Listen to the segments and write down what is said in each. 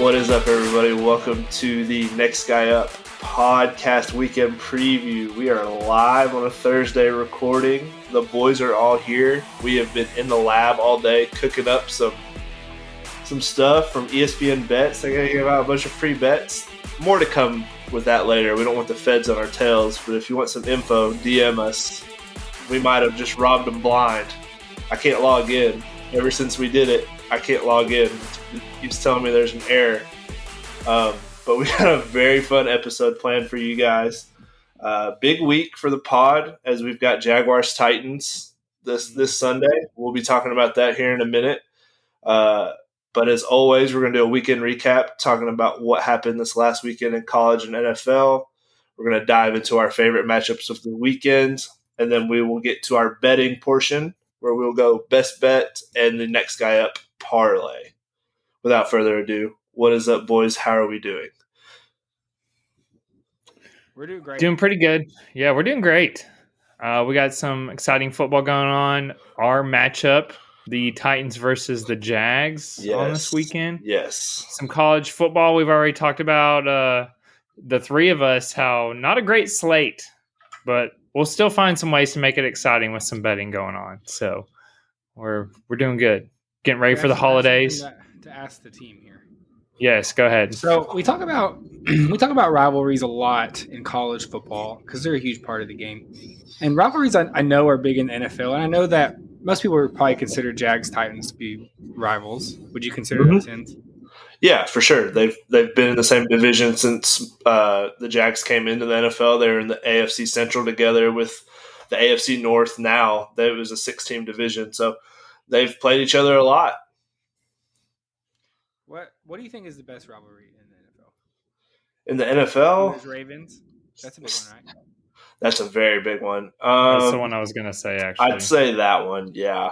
What is up, everybody? Welcome to the Next Guy Up podcast weekend preview. We are live on a Thursday recording. The boys are all here. We have been in the lab all day cooking up some stuff from ESPN Bets. I got to give out a bunch of free bets. More to come with that later. We don't want the feds on our tails, but if you want some info, DM us. We might have just robbed them blind. I can't log in. Ever since we did it, I can't log in. He's telling me there's an error. But we got a very fun episode planned for you guys. Big week for the pod as we've got Jaguars Titans this Sunday. We'll be talking about that here in a minute. But as always, we're going to do a weekend recap talking about what happened this last weekend in college and NFL. We're going to dive into our favorite matchups of the weekend, and then we will get to our betting portion where we'll go best bet and the next guy up parlay. Without further ado, what is up, boys? How are we doing? We're doing great. Doing pretty good. Yeah, we're doing great. We got some exciting football going on. Our matchup, the Titans versus the Jags on this weekend. Yes. Some college football. We've already talked about the three of us, how not a great slate, but we'll still find some ways to make it exciting with some betting going on. So we're doing good. Getting ready for the holidays. To ask the team here. Yes, go ahead. So we talk about rivalries a lot in college football because they're a huge part of the game. And rivalries I know are big in the NFL, and I know that most people would probably consider Jags Titans to be rivals. Would you consider those ends? Yeah, for sure. They've been in the same division since the Jags came into the NFL. They were in the AFC Central together with the AFC North. Now it was a 6-team division, so they've played each other a lot. What do you think is the best rivalry in the NFL? In the NFL, Those Ravens. That's a big one, right? That's a very big one. That's the one I was going to say. Actually, I'd say that one. Yeah,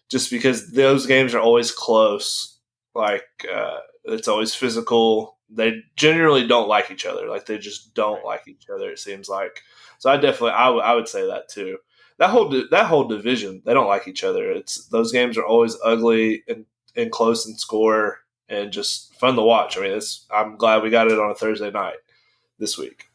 just because those games are always close. Like it's always physical. They generally don't like each other. Like they just don't like each other. It seems like. So I would say that too. That whole division, they don't like each other. Those games are always ugly and close in score and just fun to watch. I mean, I'm glad we got it on a Thursday night this week.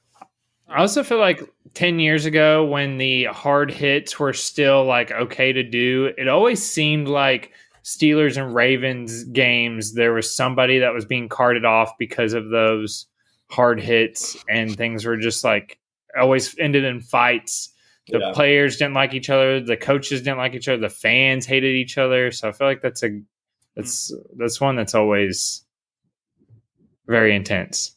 I also feel like 10 years ago when the hard hits were still like okay to do, it always seemed like Steelers and Ravens games, there was somebody that was being carted off because of those hard hits, and things were just like always ended in fights. The players didn't like each other. The coaches didn't like each other. The fans hated each other. So I feel like that's one that's always very intense.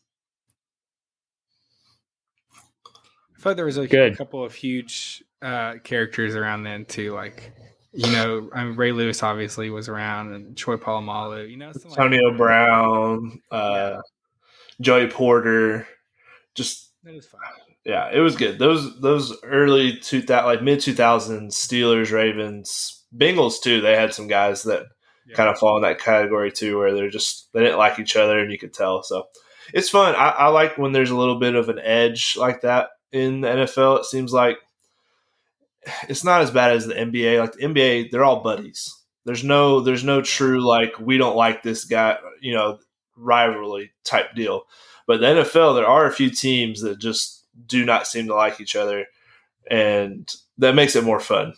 I thought there was a couple of huge characters around then too, like Ray Lewis obviously was around, and Troy Polamalu, Antonio Brown, Joey Porter, just it was fun. Yeah, it was good. Those early mid 2000s Steelers, Ravens, Bengals too. They had some guys that kind of fall in that category too, where they didn't like each other, and you could tell. So it's fun. I like when there's a little bit of an edge like that in the NFL. It seems like it's not as bad as the NBA. Like the NBA, they're all buddies. There's no true like we don't like this guy, rivalry type deal. But the NFL, there are a few teams that just do not seem to like each other, and that makes it more fun.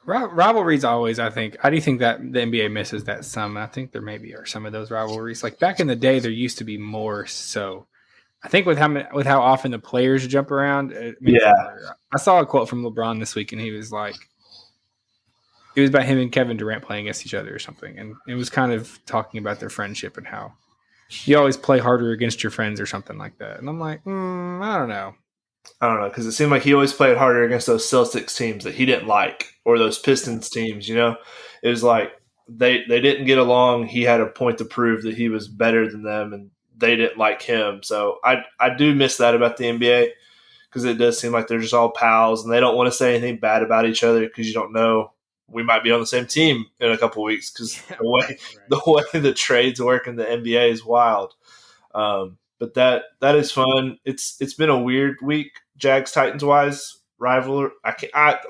Rivalries always, I think. I do think that the NBA misses that some. I think there maybe are some of those rivalries. Like back in the day, there used to be more. So I think with how often the players jump around, I saw a quote from LeBron this week, and he was like, it was about him and Kevin Durant playing against each other or something, and it was kind of talking about their friendship and how you always play harder against your friends or something like that. And I'm like, I don't know. Because it seemed like he always played harder against those Celtics teams that he didn't like, or those Pistons teams, It was like they didn't get along. He had a point to prove that he was better than them, and they didn't like him. So I do miss that about the NBA, because it does seem like they're just all pals, and they don't want to say anything bad about each other because you don't know. We might be on the same team in a couple of weeks because the way the trades work in the NBA is wild. But that is fun. It's been a weird week, Jags Titans wise. Rivalry.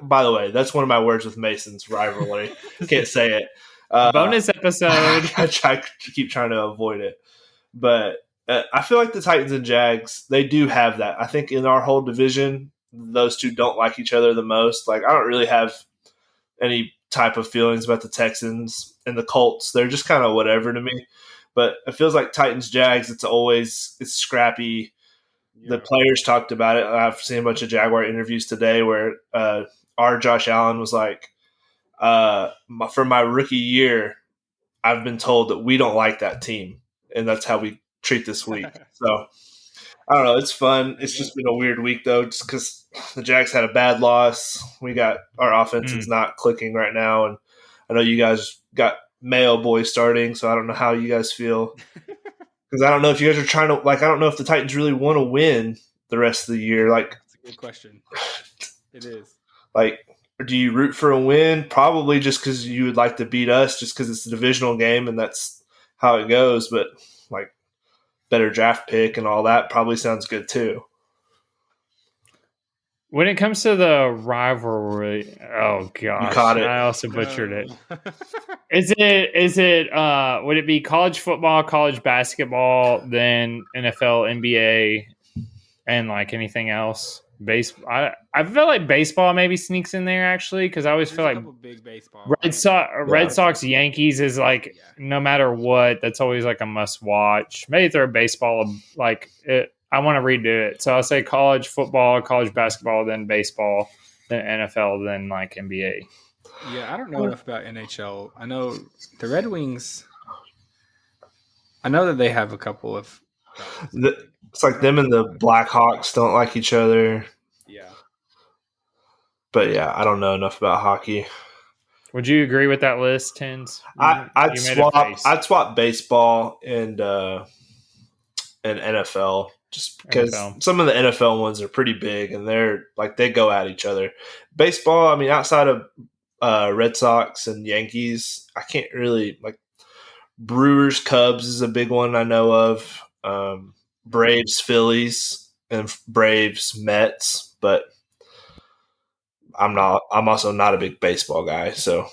By the way, that's one of my words with Mason's rivalry. Can't say it. Bonus episode. I keep trying to avoid it. But I feel like the Titans and Jags, they do have that. I think in our whole division, those two don't like each other the most. Like, I don't really have any type of feelings about the Texans and the Colts. They're just kind of whatever to me. But it feels like Titans Jags, it's scrappy. Yeah. The players talked about it. I've seen a bunch of Jaguar interviews today where our Josh Allen was like, for my rookie year, I've been told that we don't like that team, and that's how we treat this week. So I don't know. It's fun. It's just been a weird week though, just because the Jags had a bad loss. We got our offense is not clicking right now, and I know you guys got Mayo Boy starting, so I don't know how you guys feel. Because I don't know if you guys are trying to I don't know if the Titans really want to win the rest of the year. Like, that's a good question. It is. Like, do you root for a win? Probably just because you would like to beat us, just because it's a divisional game and that's how it goes. But like, better draft pick and all that probably sounds good too. When it comes to the rivalry, oh gosh, you caught it. I also butchered it. Is it would it be college football, college basketball, then NFL, NBA, and like anything else? I feel like baseball maybe sneaks in there actually, because I always feel like big baseball. Red Sox Yankees is like no matter what, that's always like a must watch. Maybe throw baseball like it. I want to redo it. So I'll say college football, college basketball, then baseball, then NFL, then like NBA. Yeah, I don't know enough about NHL. I know the Red Wings. I know that they have a couple of. It's like them and the Blackhawks don't like each other. Yeah. But yeah, I don't know enough about hockey. Would you agree with that list, Tins? I'd swap baseball and NFL. Just because some of the NFL ones are pretty big and they're like they go at each other. Baseball, I mean, outside of Red Sox and Yankees, I can't really like Brewers, Cubs is a big one I know of. Braves, Phillies, and Braves, Mets, but I'm also not a big baseball guy, so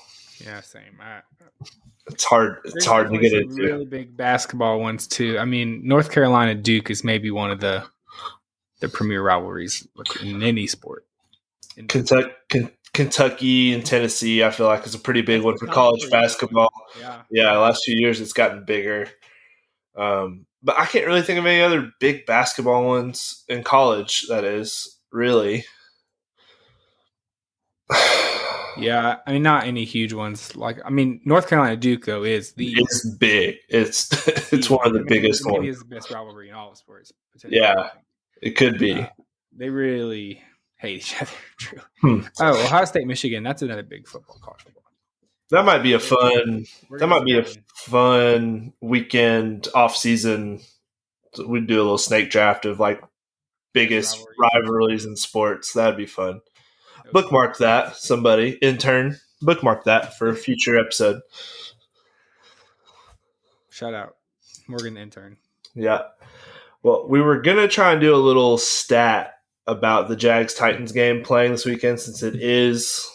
yeah, same. It's hard to get into. Really big basketball ones too. I mean, North Carolina Duke is maybe one of the premier rivalries in any sport. Kentucky and Tennessee, I feel like, is a pretty big one for college basketball. Yeah, last few years it's gotten bigger. But I can't really think of any other big basketball ones in college. That is really. Yeah, I mean, not any huge ones. Like, I mean, North Carolina Duke though is it's big. It's one of the biggest ones. Maybe it's the best rivalry in all of sports. Yeah, it could be. They really hate each other. True. Oh, Ohio State, Michigan. That's another big college football. That might be a fun. That might be a fun weekend off season. We'd do a little snake draft of like biggest rivalries in sports. That'd be fun. Bookmark that, somebody, intern. Bookmark that for a future episode. Shout out. Morgan, the intern. Yeah. Well, we were going to try and do a little stat about the Jags-Titans game playing this weekend since it is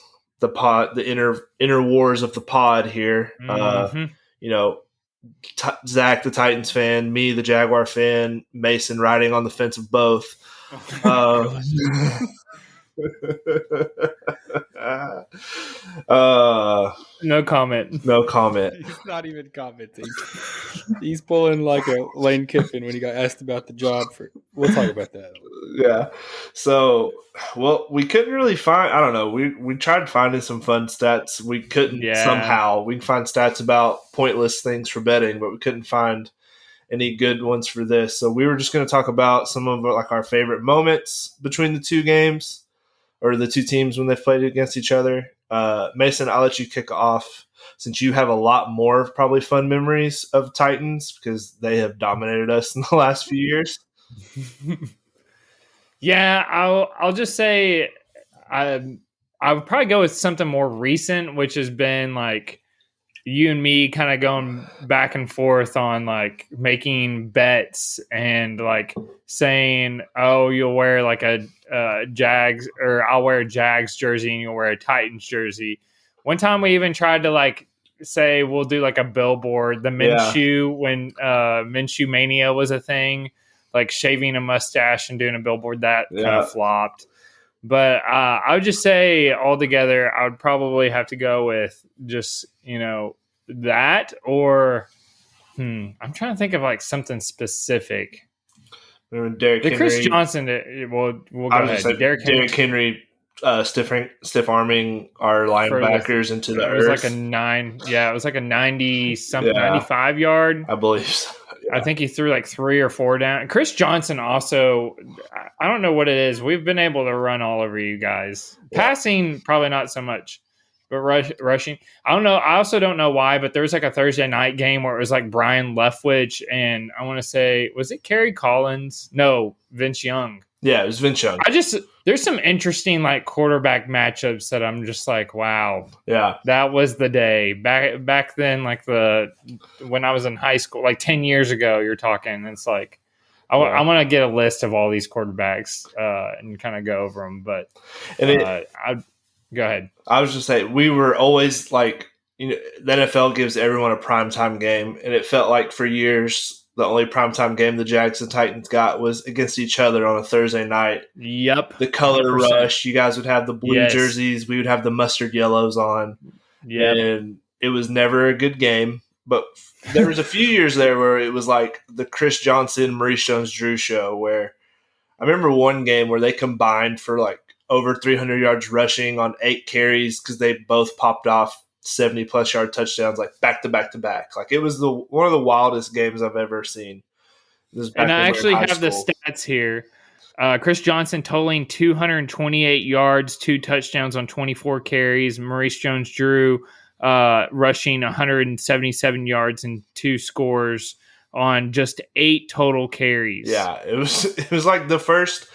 the inner wars of the pod here. Mm-hmm. Zach, the Titans fan, me, the Jaguar fan, Mason riding on the fence of both. No comment. No comment. He's not even commenting. He's pulling like a Lane Kiffin when he got asked about the job. We'll talk about that. Yeah. So, we couldn't really find. I don't know. We tried finding some fun stats. We couldn't somehow. We can find stats about pointless things for betting, but we couldn't find any good ones for this. So we were just going to talk about some of like our favorite moments between the two games. Or the two teams when they've played against each other. Mason, I'll let you kick off since you have a lot more probably fun memories of Titans because they have dominated us in the last few years. Yeah, I'll just say I would probably go with something more recent, which has been like you and me kind of going back and forth on like making bets and like saying, oh, you'll wear like a Jags or I'll wear a Jags jersey and you'll wear a Titans jersey. One time we even tried to like say we'll do like a billboard. The Minshew, when Minshew Mania was a thing, like shaving a mustache and doing a billboard, that kind of flopped. But I would just say altogether, I would probably have to go with just, that or I'm trying to think of like something specific. Derrick the Henry, Chris Johnson, we'll go ahead. Derrick Henry stiff arming our linebackers into the earth. It was like a 90-something, 95 yard. I believe so. Yeah. I think he threw like 3 or 4 down. Chris Johnson also, I don't know what it is. We've been able to run all over you guys. Yeah. Passing, probably not so much. But rushing, I don't know. I also don't know why, but there was like a Thursday night game where it was like Brian Leftwich and I want to say, was it Kerry Collins? No, Vince Young. Yeah, it was Vince Young. There's some interesting like quarterback matchups that I'm just like, wow. Yeah. That was the day. Back then, like when I was in high school, like 10 years ago, you're talking. It's like, I want to get a list of all these quarterbacks and kind of go over them. But go ahead. I was just saying, we were always like, the NFL gives everyone a primetime game, and it felt like for years the only primetime game the Jags and Titans got was against each other on a Thursday night. Yep. The color 100%. Rush. You guys would have the blue jerseys. We would have the mustard yellows on. Yeah. And it was never a good game. But there was a few years there where it was like the Chris Johnson, Maurice Jones-Drew show, where I remember one game where they combined for like over 300 yards rushing on 8 carries because they both popped off 70-plus yard touchdowns, like back to back to back. Like it was one of the wildest games I've ever seen. And I actually have the stats here. Chris Johnson totaling 228 yards, 2 touchdowns on 24 carries. Maurice Jones-Drew rushing 177 yards and 2 scores on just 8 total carries. Yeah, it was like the first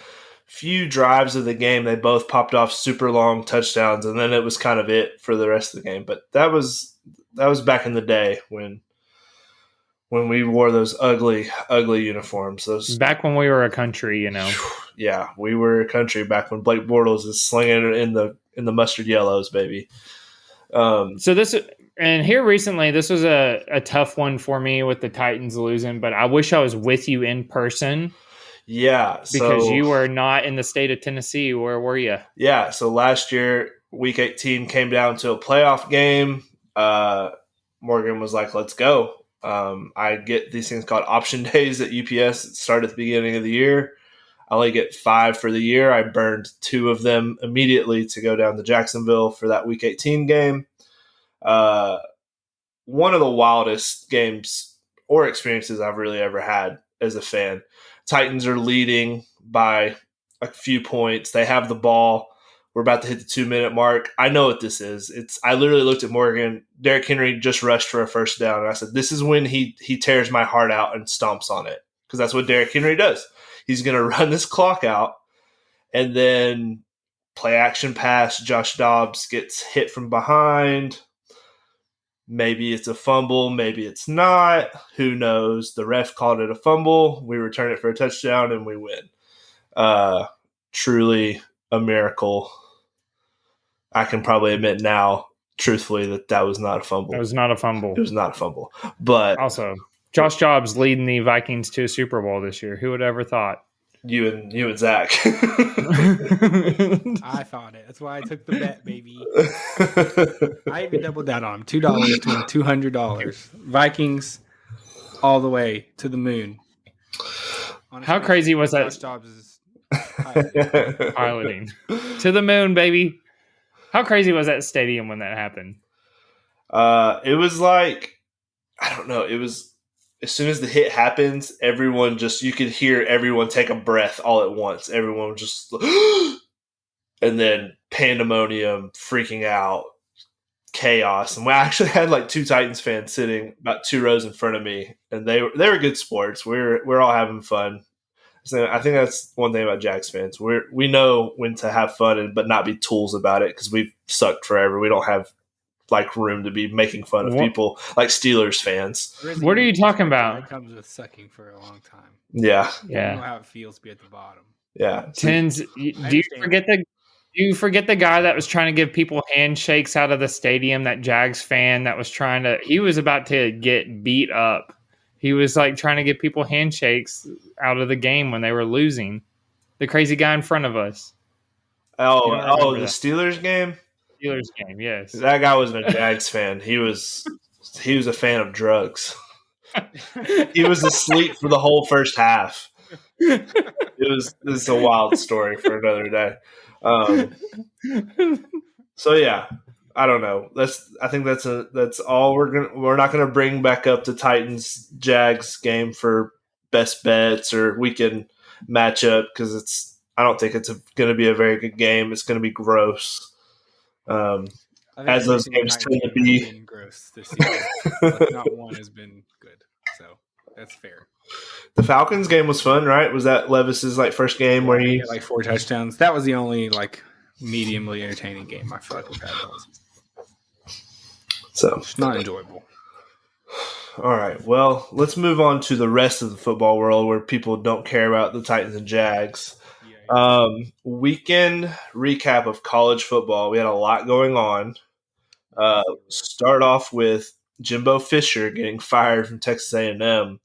few drives of the game, they both popped off super long touchdowns, and then it was kind of it for the rest of the game. But that was back in the day when we wore those ugly uniforms. Back when we were a country, Yeah, we were a country back when Blake Bortles is slinging it in the mustard yellows, baby. Here recently, this was a tough one for me with the Titans losing, but I wish I was with you in person. Yeah. Because you were not in the state of Tennessee. Where were you? Yeah. So last year, Week 18 came down to a playoff game. Morgan was like, let's go. I get these things called option days at UPS that start at the beginning of the year. I only get 5 for the year. I burned 2 of them immediately to go down to Jacksonville for that Week 18 game. One of the wildest games or experiences I've really ever had as a fan. Titans are leading by a few points. They have the ball. We're about to hit the 2-minute mark. I know what this is. I literally looked at Morgan. Derrick Henry just rushed for a first down. And I said, this is when he tears my heart out and stomps on it. Because that's what Derrick Henry does. He's going to run this clock out and then play action pass. Josh Dobbs gets hit from behind. Maybe it's a fumble. Maybe it's not. Who knows? The ref called it a fumble. We return it for a touchdown, and we win. Truly a miracle. I can probably admit now, truthfully, that was not a fumble. It was not a fumble. It was not a fumble. But also, Josh Dobbs leading the Vikings to a Super Bowl this year. Who would ever thought? You and Zach. I thought it. That's why I took the bet, baby. I even doubled down on him. $2 to win $200. Vikings all the way to the moon. Honestly, how crazy was that? Josh Dobbs is piloting to the moon, baby. How crazy was that stadium when that happened? It was like, I don't know. It was. As soon as the hit happens, you could hear everyone take a breath all at once. Everyone just, and then pandemonium, freaking out, chaos. And we actually had like 2 Titans fans sitting about 2 rows in front of me, and they were good sports. We're all having fun. So I think that's one thing about Jags fans. We know when to have fun but not be tools about it because we've sucked forever. We don't have like room to be making fun of people like Steelers fans. What are you talking about? That comes with sucking for a long time. Yeah. You know how it feels to be at the bottom. Yeah. Do you forget You forget the guy that was trying to give people handshakes out of the stadium, that Jags fan that was he was about to get beat up. He was like trying to give people handshakes out of the game when they were losing. The crazy guy in front of us. Oh, the Steelers game? Steelers game, yes. That guy wasn't a Jags fan. He was a fan of drugs. He was asleep for the whole first half. It's a wild story for another day. So yeah, I don't know. I think that's all we're not gonna bring back up the Titans Jags game for best bets or weekend matchup because I don't think it's going to be a very good game. It's going to be gross. As those games tend to be gross this season. Like not one has been good, so that's fair. The Falcons game was fun, right? Was that Levis's first game where he had 4 touchdowns? That was the only mediumly entertaining game I feel like we've had all season. So it's not enjoyable. All right, well, let's move on to the rest of the football world where people don't care about the Titans and Jags. Weekend recap of college football. We had a lot going on. Start off with Jimbo Fisher getting fired from Texas A&M.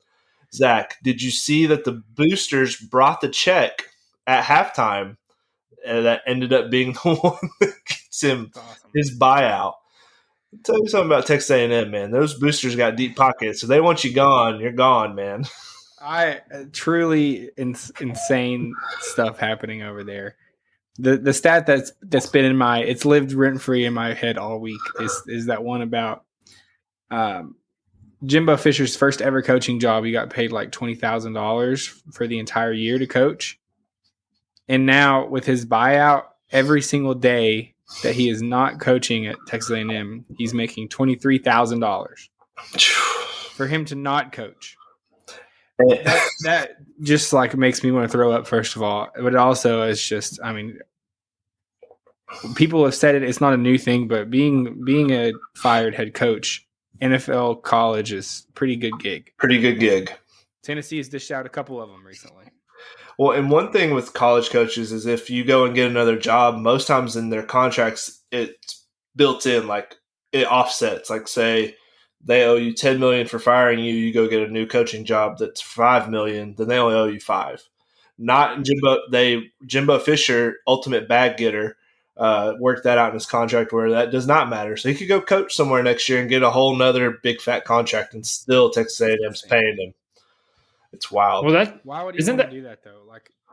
Zach, did you see that the boosters brought the check at halftime that ended up being the one that gets him his buyout? I'll tell you something about Texas A&M, man. Those boosters got deep pockets. So they want you gone, you're gone, man. I truly insane stuff happening over there. The stat that's been it's lived rent free in my head all week is that one about Jimbo Fisher's first ever coaching job. He got paid $20,000 for the entire year to coach, and now with his buyout, every single day that he is not coaching at Texas A&M, he's making $23,000 for him to not coach. That just makes me want to throw up, first of all, but it also is just, people have said it's not a new thing, but being a fired head coach, NFL college is pretty good gig. Pretty good gig. Tennessee has dished out a couple of them recently. Well, and one thing with college coaches is if you go and get another job, most times in their contracts, it's built in, it offsets. Say they owe you $10 million for firing you, you go get a new coaching job that's $5 million, then they only owe you $5 million. Not Jimbo Fisher, ultimate bag getter, worked that out in his contract where that does not matter. So he could go coach somewhere next year and get a whole nother big fat contract, and still Texas A&M's paying him. It's wild. Well, why would he want to do that though?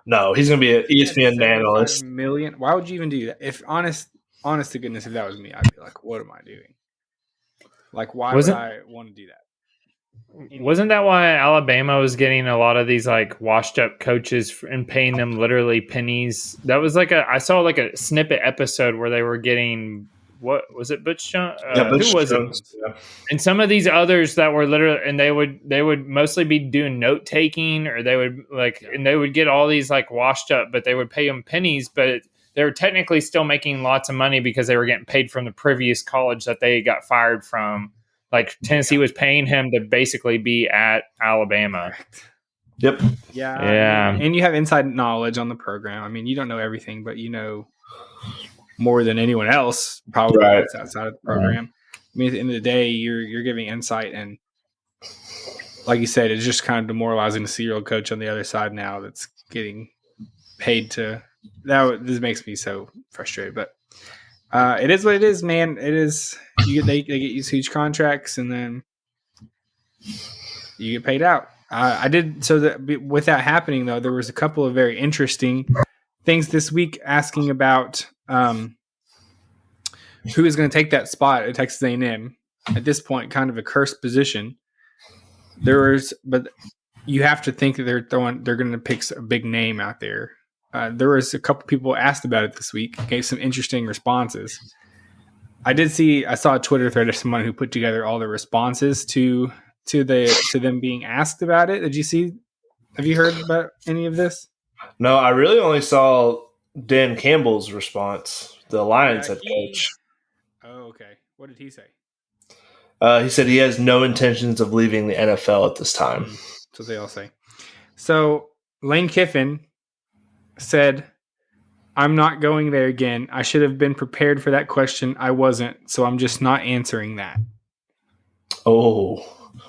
No, he's going to be an ESPN analyst. $75 million. Why would you even do that? If honest to goodness, if that was me, I'd be like, what am I doing? Why would I want to do that? Wasn't that why Alabama was getting a lot of these washed up coaches and paying them literally pennies? That was I saw a snippet episode where they were getting, what was it, Butch Jones? Butch who was Jones, it? yeah. And some of these others that were literally, and they would mostly be doing note taking, or they would and they would get all these washed up, but they would pay them pennies, but they were technically still making lots of money because they were getting paid from the previous college that they got fired from. Tennessee was paying him to basically be at Alabama. Yep. Yeah. And you have inside knowledge on the program. You don't know everything, but you know more than anyone else probably that's outside of the program. Right. At the end of the day, you're giving insight, and like you said, it's just kind of demoralizing to see your old coach on the other side now that's getting paid to. This makes me so frustrated, but it is what it is, man. It is. They get these huge contracts, and then you get paid out. I did so that with that happening, though, there was a couple of very interesting things this week asking about who is going to take that spot at Texas A&M. At this point, kind of a cursed position. But you have to think that they're going to pick a big name out there. There was a couple people asked about it this week, gave some interesting responses. I saw a Twitter thread of someone who put together all the responses to them being asked about it. Did you see? Have you heard about any of this? No, I really only saw Dan Campbell's response, the Lions head coach. Oh, okay. What did he say? He said he has no intentions of leaving the NFL at this time. That's what they all say. So Lane Kiffin said I'm not going there again. I should have been prepared for that question. I wasn't, so I'm just not answering that. Oh,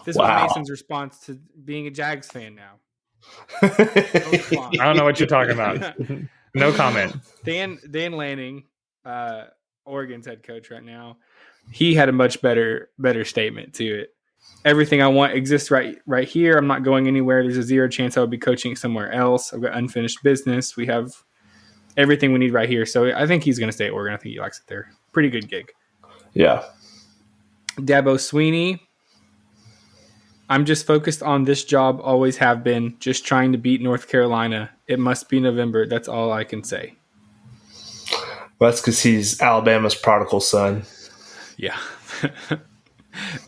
This wow. was Mason's response to being a Jags fan now. I don't know what you're talking about. No comment. Dan Lanning, Oregon's head coach right now, he had a much better statement to it. Everything I want exists right here. I'm not going anywhere. There's a 0 chance I would be coaching somewhere else. I've got unfinished business. We have everything we need right here. So I think he's going to stay at Oregon. I think he likes it there. Pretty good gig. Yeah. Dabo Sweeney. I'm just focused on this job, always have been, just trying to beat North Carolina. It must be November. That's all I can say. Well, that's because he's Alabama's prodigal son. Yeah.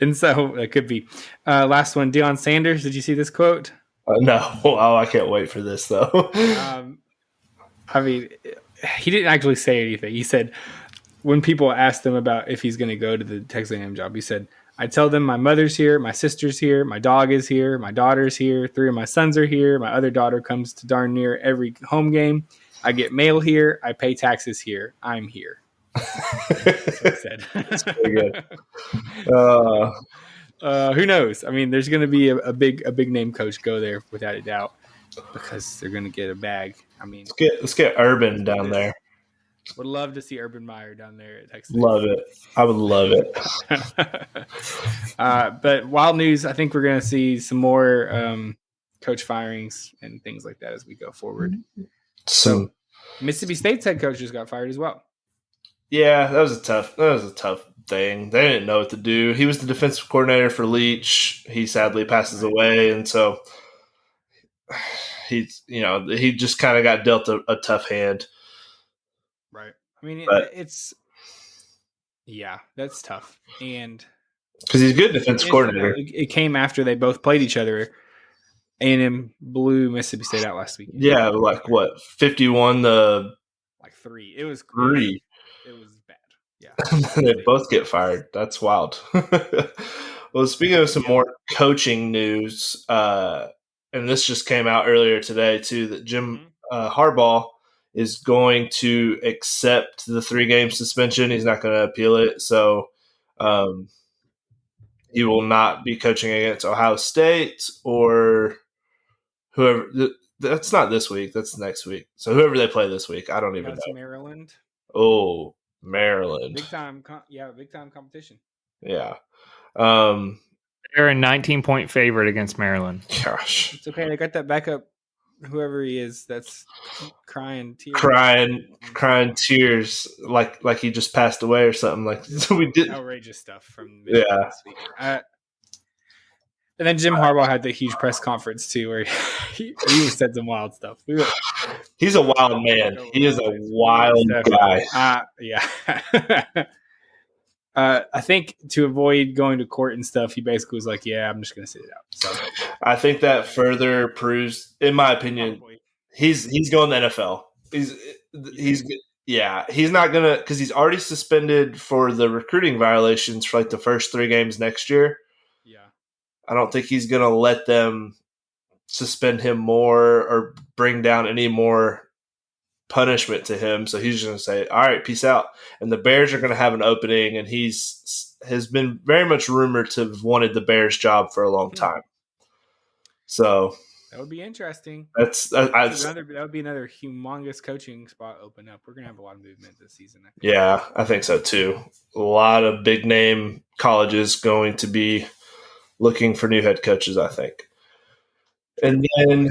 And so it could be. Last one, Deion Sanders. Did you see this quote? No. Oh, I can't wait for this, though. I mean, he didn't actually say anything. He said, when people asked him about if he's going to go to the Texas A&M job, he said, I tell them my mother's here, my sister's here, my dog is here, my daughter's here, 3 of my sons are here, my other daughter comes to darn near every home game. I get mail here, I pay taxes here, I'm here. That's what he said. That's pretty good. Who knows? I mean, there's going to be a big name coach go there without a doubt because they're going to get a bag. I mean, let's get Urban down there. Would love to see Urban Meyer down there at Texas. Love it. I would love it. But wild news, I think we're going to see some more coach firings and things like that as we go forward. So Mississippi State's head coach just got fired as well. Yeah, that was a tough thing. They didn't know what to do. He was the defensive coordinator for Leach. He sadly passes away, and so he just kind of got dealt a tough hand. Right. I mean, that's tough. And because he's a good defensive coordinator. It came after they both played each other. A&M blew Mississippi State out last week. Yeah, like what, 51 to 3. It was 3. It was bad. Yeah. They both get fired. That's wild. Well, speaking of some more coaching news, and this just came out earlier today too, that Jim Harbaugh is going to accept the 3-game suspension. He's not going to appeal it. So he will not be coaching against Ohio State or whoever. That's not this week. That's next week. So whoever they play this week, I don't even know. Maryland. Oh, Maryland. Big time competition. Yeah. They're a 19-point favorite against Maryland. Gosh. It's okay. They got that backup, whoever he is, that's crying tears. Crying tears like he just passed away or something. Like we did outrageous stuff from this week. And then Jim Harbaugh had the huge press conference too, where he said some wild stuff. He's a wild man. He is a wild guy. Yeah. I think to avoid going to court and stuff, he basically was like, "Yeah, I'm just going to sit it out." So I think that further proves, in my opinion, he's going to the NFL. He's not gonna, because he's already suspended for the recruiting violations for like the first 3 games next year. Yeah, I don't think he's gonna let them suspend him more or bring down any more punishment to him. So he's just going to say, all right, peace out. And the Bears are going to have an opening, and has been very much rumored to have wanted the Bears job for a long time. So that would be interesting. That would be another humongous coaching spot open up. We're going to have a lot of movement this season. Yeah, I think so too. A lot of big name colleges going to be looking for new head coaches, I think. And then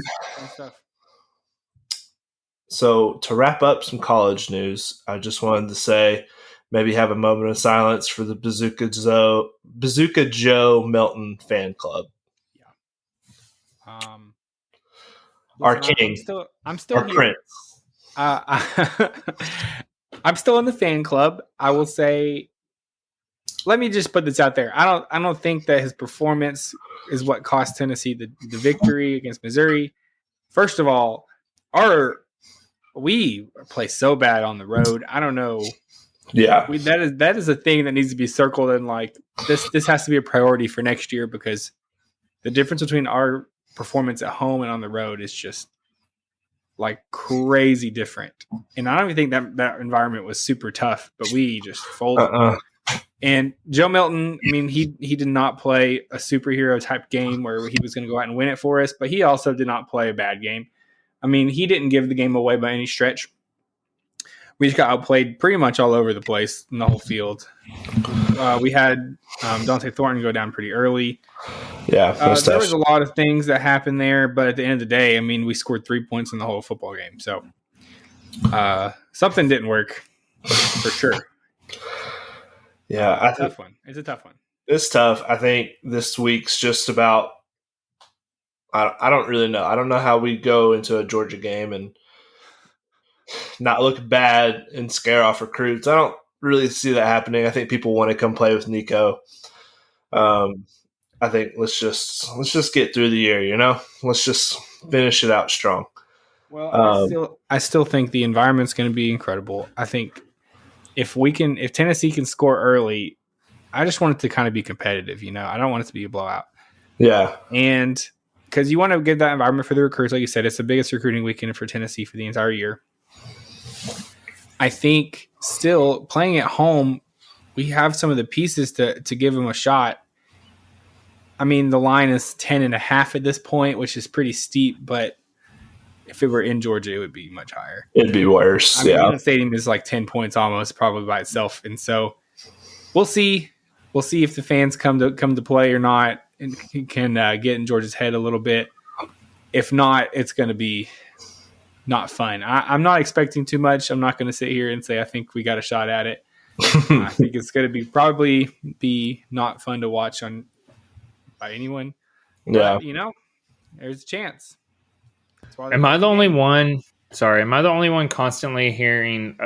so to wrap up some college news, I just wanted to say maybe have a moment of silence for the Bazooka Joe Melton fan club. Yeah. Our king. I'm still our here. Prince. I'm still in the fan club. I will say, let me just put this out there. I don't think that his performance is what cost Tennessee the victory against Missouri. First of all, we play so bad on the road. I don't know. Yeah, that is a thing that needs to be circled, and like this has to be a priority for next year, because the difference between our performance at home and on the road is just like crazy different. And I don't even think that environment was super tough, but we just folded. And Joe Milton, I mean, he did not play a superhero type game where he was going to go out and win it for us, but he also did not play a bad game. I mean, he didn't give the game away by any stretch. We just got outplayed pretty much all over the place in the whole field. We had Dante Thornton go down pretty early. Yeah, there was a lot of things that happened there, but at the end of the day, I mean, we scored 3 points in the whole football game. So something didn't work for sure. Yeah, it's a tough one. It's tough. I think this week's just about. I don't really know. I don't know how we go into a Georgia game and not look bad and scare off recruits. I don't really see that happening. I think people want to come play with Nico. I think let's just get through the year. Let's just finish it out strong. Well, I still think the environment's going to be incredible. I think if Tennessee can score early, I just want it to kind of be competitive. I don't want it to be a blowout. Yeah, and because you want to give that environment for the recruits, like you said, it's the biggest recruiting weekend for Tennessee for the entire year. I think still playing at home, we have some of the pieces to give them a shot. I mean, the line is 10.5 at this point, which is pretty steep, but if it were in Georgia, it would be much higher. It'd be worse. The stadium is like 10 points almost, probably by itself, and so we'll see. We'll see if the fans come to play or not, and can get in Georgia's head a little bit. If not, it's going to be not fun. I'm not expecting too much. I'm not going to sit here and say I think we got a shot at it. I think it's going to probably be not fun to watch by anyone. Yeah, but, there's a chance. Am I the only one constantly hearing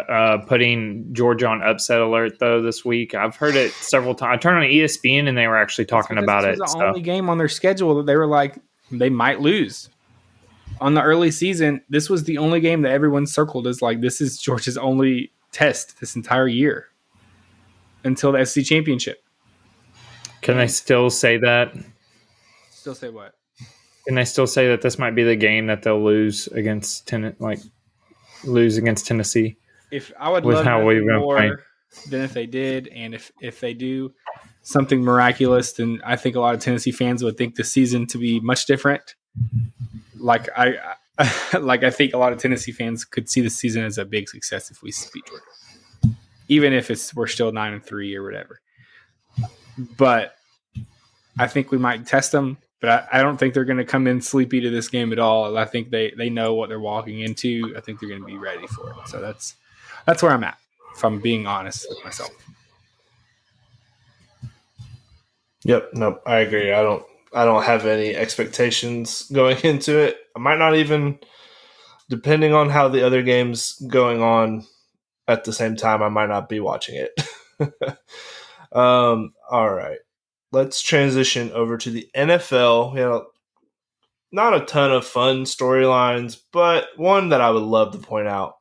putting Georgia on upset alert though this week? I've heard it several times. I turned on ESPN and they were actually talking about it. This was the only game on their schedule that they were like they might lose. On the early season, this was the only game that everyone circled as like this is Georgia's only test this entire year until the SEC championship. Can they still say that? Still say what? Can they still say that this might be the game that they'll lose against Tennessee? If I would love nothing more than if they did, and if they do something miraculous, then I think a lot of Tennessee fans would think the season to be much different. Like I think a lot of Tennessee fans could see the season as a big success if we beat Georgia, even if we're still 9-3 or whatever. But I think we might test them. But I don't think they're going to come in sleepy to this game at all. I think they know what they're walking into. I think they're going to be ready for it. So that's where I'm at, if I'm being honest with myself. Yep. Nope. I agree. I don't have any expectations going into it. I might not even, depending on how the other game's going on at the same time, I might not be watching it. All right. Let's transition over to the NFL. Not a ton of fun storylines, but one that I would love to point out.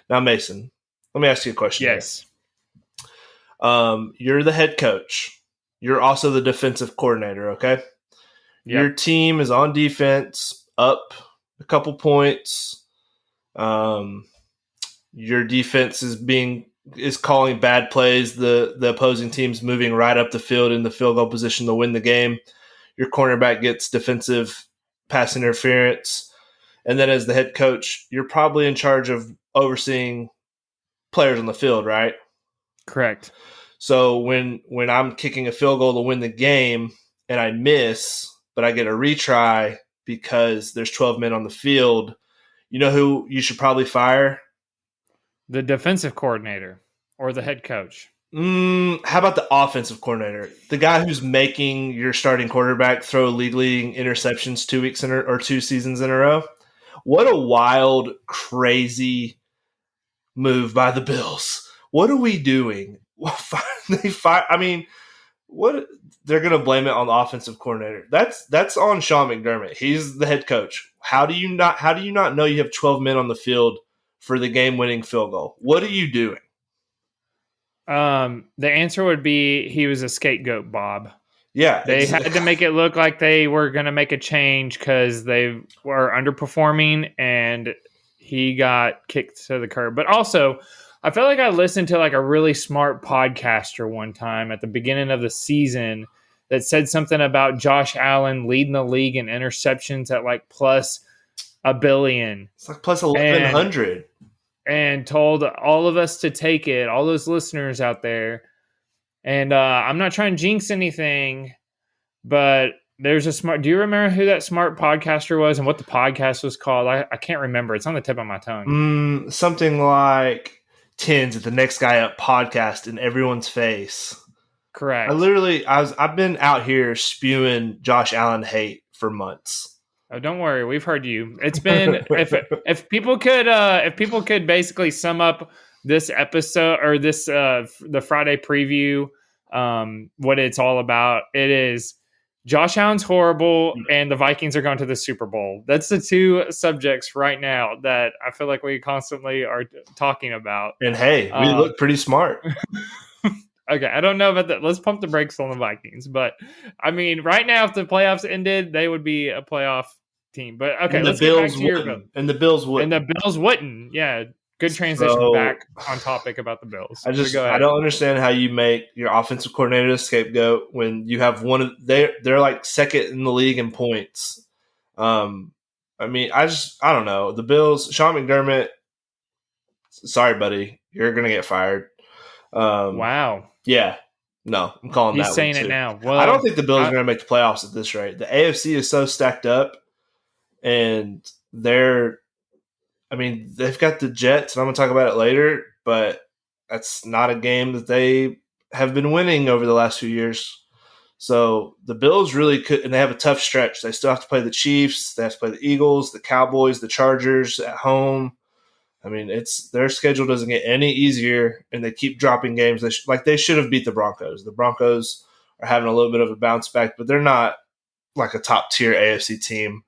Now, Mason, let me ask you a question. Yes. You're the head coach. You're also the defensive coordinator, okay? Yep. Your team is on defense, up a couple points. Your defense is calling bad plays. The opposing team's moving right up the field in the field goal position to win the game. Your cornerback gets defensive pass interference. And then as the head coach, you're probably in charge of overseeing players on the field, right? Correct. So when I'm kicking a field goal to win the game and I miss, but I get a retry because there's 12 men on the field, you know who you should probably fire? The defensive coordinator or the head coach? How about the offensive coordinator? The guy who's making your starting quarterback throw league-leading interceptions 2 weeks or 2 seasons in a row? What a wild, crazy move by the Bills. What are we doing? I mean, what? They're going to blame it on the offensive coordinator. That's on Sean McDermott. He's the head coach. How do you not know you have 12 men on the field for the game-winning field goal? What are you doing? The answer would be he was a scapegoat, Bob. Yeah. They had to make it look like they were going to make a change because they were underperforming, and he got kicked to the curb. But also, I felt like I listened to like a really smart podcaster one time at the beginning of the season that said something about Josh Allen leading the league in interceptions at like plus $1 billion. It's like plus 1,100. And told all of us to take it, all those listeners out there. And I'm not trying to jinx anything, but there's a smart. Do you remember who that smart podcaster was and what the podcast was called? I can't remember. It's on the tip of my tongue. Something like Tins at the Next Guy Up podcast in everyone's face. Correct. I've been out here spewing Josh Allen hate for months. Oh, don't worry. We've heard you. It's been if people could basically sum up this episode or this the Friday preview, what it's all about. It is Josh Allen's horrible and the Vikings are going to the Super Bowl. That's the two subjects right now that I feel like we constantly are talking about. And hey, we look pretty smart. Okay, I don't know about that. Let's pump the brakes on the Vikings. But, I mean, right now, if the playoffs ended, they would be a playoff team. But, okay, let's get back to your bill. And the Bills wouldn't. And the Bills wouldn't. Yeah, good transition back on topic about the Bills. I don't understand how you make your offensive coordinator a scapegoat when you have one of – they're like second in the league in points. I mean, I don't know. The Bills, Sean McDermott, sorry, buddy, you're going to get fired. Wow. Yeah. No, I'm calling that. He's saying it now. Well, I don't think the Bills are going to make the playoffs at this rate. The AFC is so stacked up, and they've got the Jets, and I'm going to talk about it later, but that's not a game that they have been winning over the last few years. So the Bills really could, and they have a tough stretch. They still have to play the Chiefs. They have to play the Eagles, the Cowboys, the Chargers at home. I mean, their schedule doesn't get any easier, and they keep dropping games. They should have beat the Broncos. The Broncos are having a little bit of a bounce back, but they're not like a top-tier AFC team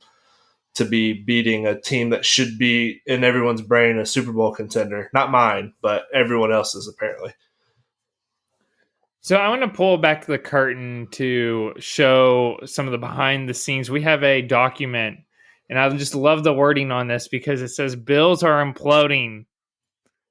to be beating a team that should be, in everyone's brain, a Super Bowl contender. Not mine, but everyone else's, apparently. So I want to pull back the curtain to show some of the behind the scenes. We have a document. And I just love the wording on this because it says Bills are imploding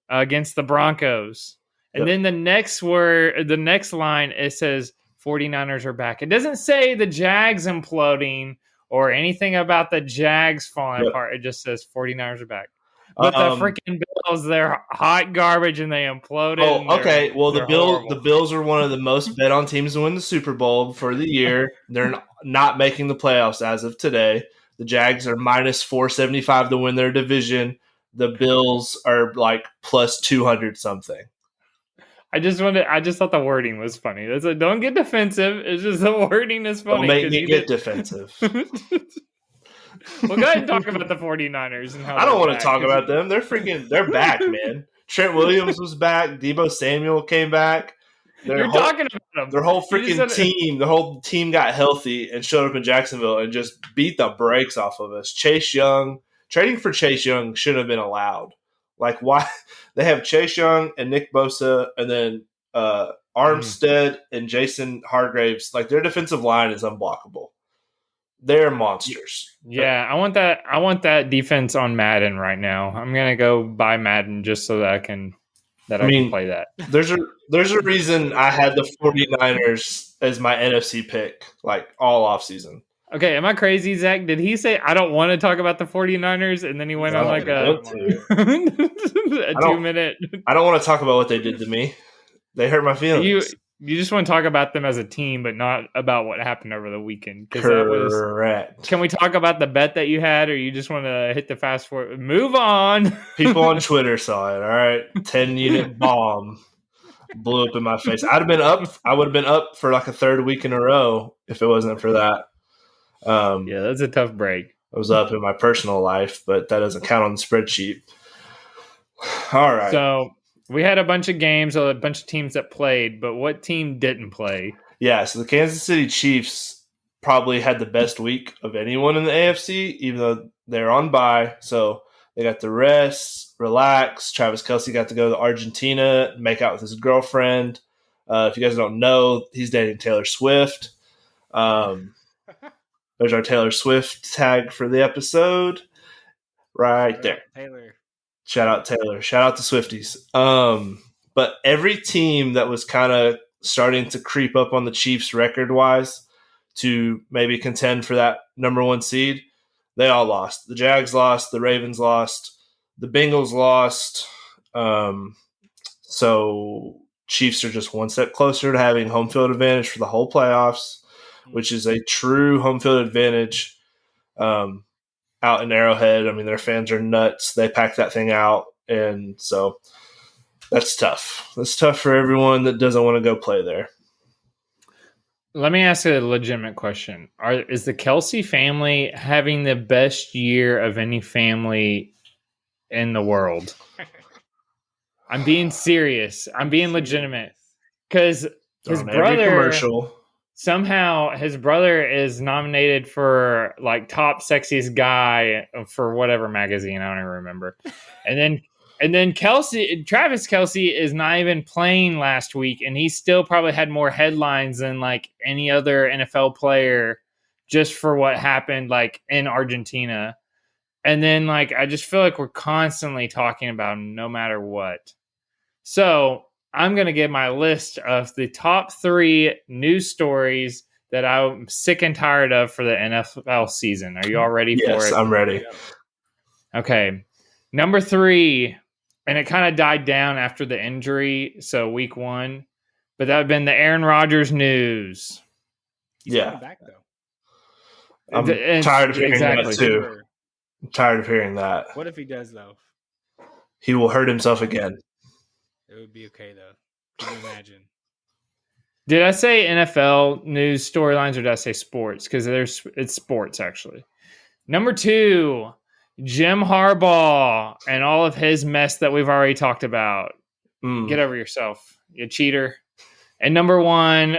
against the Broncos. And then the next line, it says 49ers are back. It doesn't say the Jags imploding or anything about the Jags falling apart. It just says 49ers are back. But the freaking Bills, they're hot garbage and they imploded. Oh, okay. Well, the Bills are one of the most bet on teams to win the Super Bowl for the year. They're not making the playoffs as of today. The Jags are minus 475 to win their division. The Bills are like plus 200 something. I just thought the wording was funny. That's like, don't get defensive. It's just the wording is funny. Don't make me get defensive. Well, go ahead and talk about the 49ers and how I don't want to talk about them. They're back, man. Trent Williams was back. Deebo Samuel came back. Talking about them. Their whole team got healthy and showed up in Jacksonville and just beat the brakes off of us. Trading for Chase Young shouldn't have been allowed. Like, why? They have Chase Young and Nick Bosa and then Armstead and Jason Hargraves. Like, their defensive line is unblockable. They're monsters. Yeah, I want that defense on Madden right now. I'm gonna go buy Madden just so that I can play that. There's a reason I had the 49ers as my NFC pick, like all offseason. Okay, am I crazy, Zach? Did he say I don't want to talk about the 49ers and then he went on like a 2-minute? I don't want to talk about what they did to me. They hurt my feelings. You just want to talk about them as a team, but not about what happened over the weekend. Correct. Can we talk about the bet that you had, or you just want to hit the fast forward? Move on. People on Twitter saw it. All right, 10-unit bomb blew up in my face. I would have been up for like a third week in a row if it wasn't for that. Yeah, that's a tough break. I was up in my personal life, but that doesn't count on the spreadsheet. All right. So we had a bunch of games, a bunch of teams that played, but what team didn't play? Yeah, so the Kansas City Chiefs probably had the best week of anyone in the AFC, even though they're on bye. So they got the rest, relax. Travis Kelce got to go to Argentina, make out with his girlfriend. If you guys don't know, he's dating Taylor Swift. There's our Taylor Swift tag for the episode. right there. Taylor. Shout out Taylor. Shout out the Swifties. But every team that was kind of starting to creep up on the Chiefs record-wise to maybe contend for that number 1 seed, they all lost. The Jags lost. The Ravens lost. The Bengals lost. So Chiefs are just one step closer to having home field advantage for the whole playoffs, which is a true home field advantage out in Arrowhead. I mean, their fans are nuts. They pack that thing out. And so that's tough. That's tough for everyone that doesn't want to go play there. Let me ask a legitimate question. Is the Kelsey family having the best year of any family in the world? I'm being serious. I'm being legitimate. Because his brother, somehow his brother is nominated for like top sexiest guy for whatever magazine. I don't even remember. And then Travis Kelce is not even playing last week, and he still probably had more headlines than like any other NFL player just for what happened like in Argentina. And then like I just feel like we're constantly talking about him no matter what. So I'm going to give my list of the top 3 news stories that I'm sick and tired of for the NFL season. Are you all ready for it? Yes, I'm ready. Okay. Number 3, and it kind of died down after the injury, so week 1, but that would have been the Aaron Rodgers news. He's coming back, though. I'm tired of hearing that, too. I'm tired of hearing that. What if he does, though? He will hurt himself again. It would be okay, though. Can you imagine? Did I say NFL news storylines or did I say sports? Because it's sports, actually. Number 2, Jim Harbaugh and all of his mess that we've already talked about. Get over yourself, you cheater. And number 1,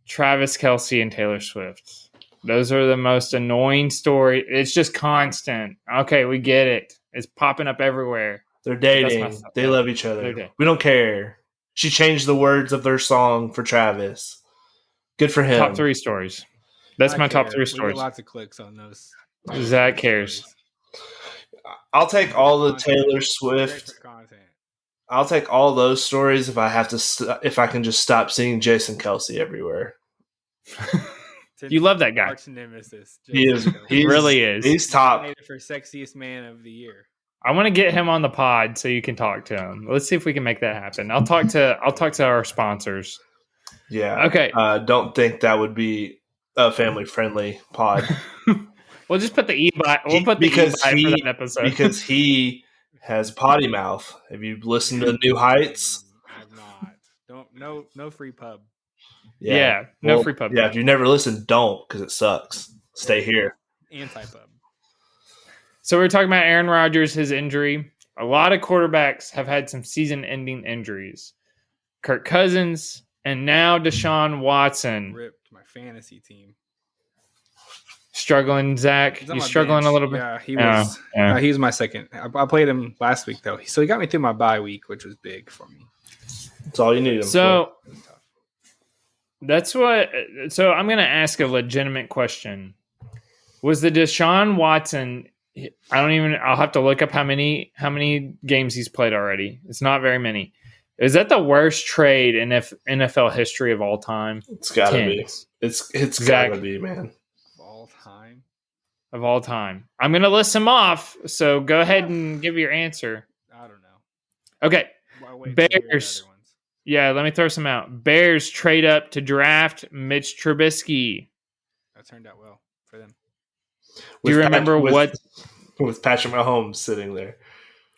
Travis Kelce and Taylor Swift. Those are the most annoying stories. It's just constant. Okay, we get it. It's popping up everywhere. They're dating. They love each other. We don't care. She changed the words of their song for Travis. Good for him. Top 3 stories. That's my top 3 stories. We get lots of clicks on those. Zach cares. I'll take all the Taylor Swift. I'll take all those stories if I can just stop seeing Jason Kelce everywhere. You love that guy. Arch nemesis. He is. He really is. He's top. For sexiest man of the year. I want to get him on the pod so you can talk to him. Let's see if we can make that happen. I'll talk to our sponsors. Yeah. Okay. Don't think that would be a family friendly pod. We'll just put the e-bite. We'll put the e-bite for that episode. Because he has potty mouth. Have you listened to New Heights? I have not. No free pub. Yeah, no free pub. Yeah, if you never listened, don't, because it sucks. Stay here. Anti-pub. So we're talking about Aaron Rodgers, his injury. A lot of quarterbacks have had some season-ending injuries. Kirk Cousins, and now Deshaun Watson. Ripped my fantasy team. Struggling, Zach. He's struggling a little bit. Yeah, he was. He was my second. I played him last week though, so he got me through my bye week, which was big for me. That's all you need him for. So that's what. So I'm going to ask a legitimate question. Was the Deshaun Watson? I'll have to look up how many games he's played already. It's not very many. Is that the worst trade in NFL history of all time? It's got to be. It's got to be, man. Of all time. I'm going to list them off, so go ahead and give your answer. I don't know. Okay. Bears. Yeah, let me throw some out. Bears trade up to draft Mitch Trubisky. That turned out well for them. Do you remember with Patrick Mahomes sitting there?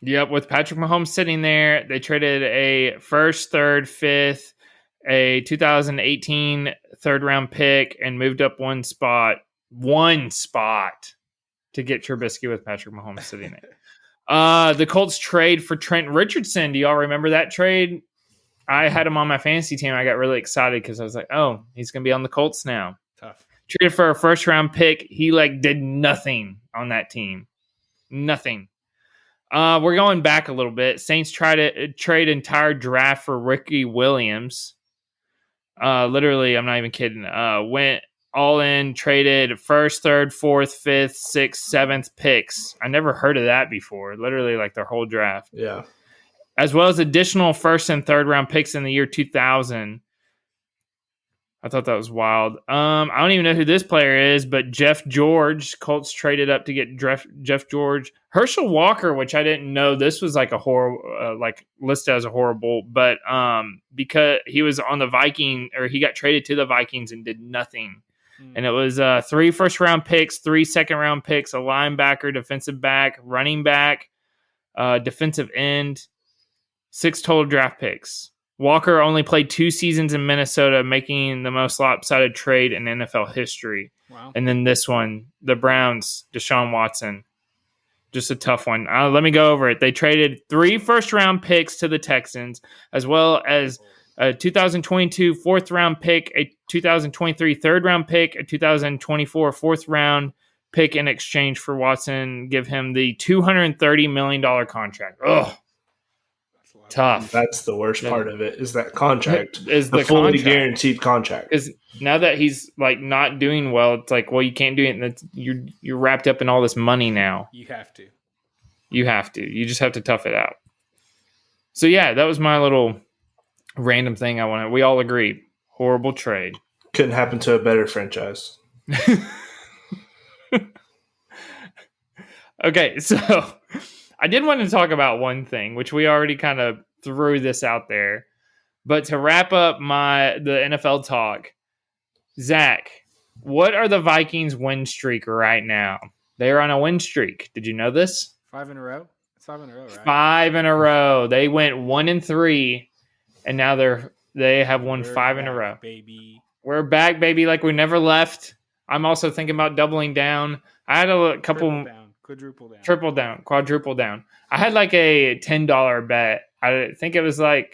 Yep, with Patrick Mahomes sitting there, they traded a first, third, fifth, a 2018 third-round pick, and moved up one spot to get Trubisky with Patrick Mahomes sitting there. The Colts trade for Trent Richardson. Do y'all remember that trade? I had him on my fantasy team. I got really excited because I was like, oh, he's going to be on the Colts now. Tough. Traded for a first-round pick. He did nothing on that team. Nothing. We're going back a little bit. Saints try to trade entire draft for Ricky Williams. Literally, I'm not even kidding. all in traded first, third, fourth, fifth, sixth, seventh picks. I never heard of that before. Literally like their whole draft. Yeah. As well as additional first and third round picks in the year 2000. I thought that was wild. I don't even know who this player is, but Jeff George. Colts traded up to get Jeff George. Herschel Walker, which I didn't know. This was like a horror, like listed as a horrible, but because he was on the Viking, or he got traded to the Vikings and did nothing. And it was 3 first round picks, 3 second round picks, a linebacker, defensive back, running back, defensive end, 6 total draft picks. Walker only played 2 seasons in Minnesota, making the most lopsided trade in NFL history. Wow. And then this one, the Browns, Deshaun Watson. Just a tough one. Let me go over it. They traded 3 first-round picks to the Texans, as well as a 2022 fourth-round pick, a 2023 third-round pick, a 2024 fourth-round pick in exchange for Watson, give him the $230 million contract. Ugh. Tough. That's the worst part of it, is that contract. Is the fully guaranteed contract. Because now that he's like not doing well, it's like, well, you can't do it. And you're wrapped up in all this money now. You have to. You just have to tough it out. So yeah, that was my little random thing I wanted. We all agreed. Horrible trade. Couldn't happen to a better franchise. Okay, so I did want to talk about one thing, which we already kind of threw this out there. But to wrap up the NFL talk, Zach, what are the Vikings' win streak right now? They are on a win streak. Did you know this? 5 in a row? It's 5 in a row, right? 5 in a row. They went 1-3, and now they have won 5 in a row. Baby. We're back, baby, like we never left. I'm also thinking about doubling down. I had a couple... Quadruple down. Triple down. Quadruple down. I had like a $10 bet. I think it was a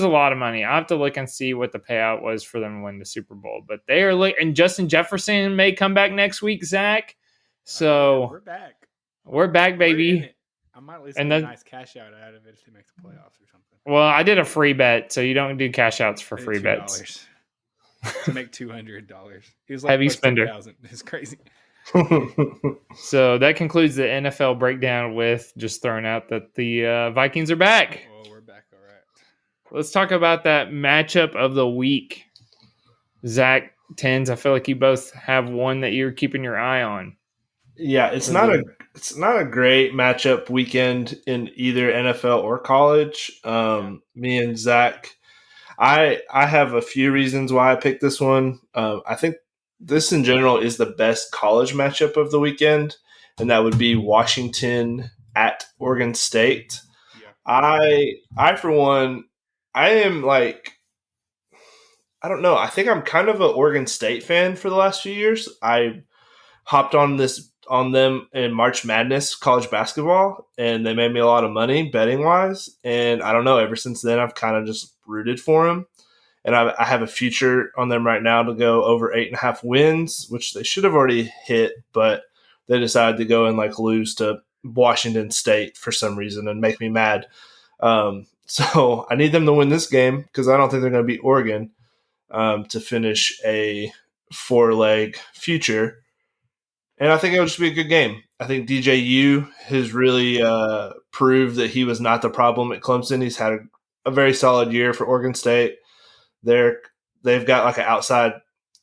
lot of money. I have to look and see what the payout was for them to win the Super Bowl. But they are and Justin Jefferson may come back next week, Zach. So we're back. We're back, baby. I might at least get a nice cash out of it if they make the playoffs or something. Well, I did a free bet, so you don't do cash outs for free bets. To make $200. He was like heavy spender. It's crazy. So that concludes the NFL breakdown with just throwing out that the Vikings are back. Oh, we're back. All right. Let's talk about that matchup of the week. Zach, Tens, I feel like you both have one that you're keeping your eye on. Yeah, it's not a great matchup weekend in either NFL or college. Me and Zach, I have a few reasons why I picked this one. I think this in general is the best college matchup of the weekend, and that would be Washington at Oregon State. Yeah. I for one, I am like, I don't know. I think I'm kind of an Oregon State fan for the last few years. I hopped on them in March Madness college basketball, and they made me a lot of money betting wise. And I don't know, ever since then, I've kind of just rooted for them. And I have a future on them right now to go over 8.5 wins, which they should have already hit, but they decided to go and lose to Washington State for some reason and make me mad. So I need them to win this game because I don't think they're going to beat Oregon to finish a 4-leg future. And I think it'll just be a good game. I think DJU has really proved that he was not the problem at Clemson. He's had a very solid year for Oregon State. They've got an outside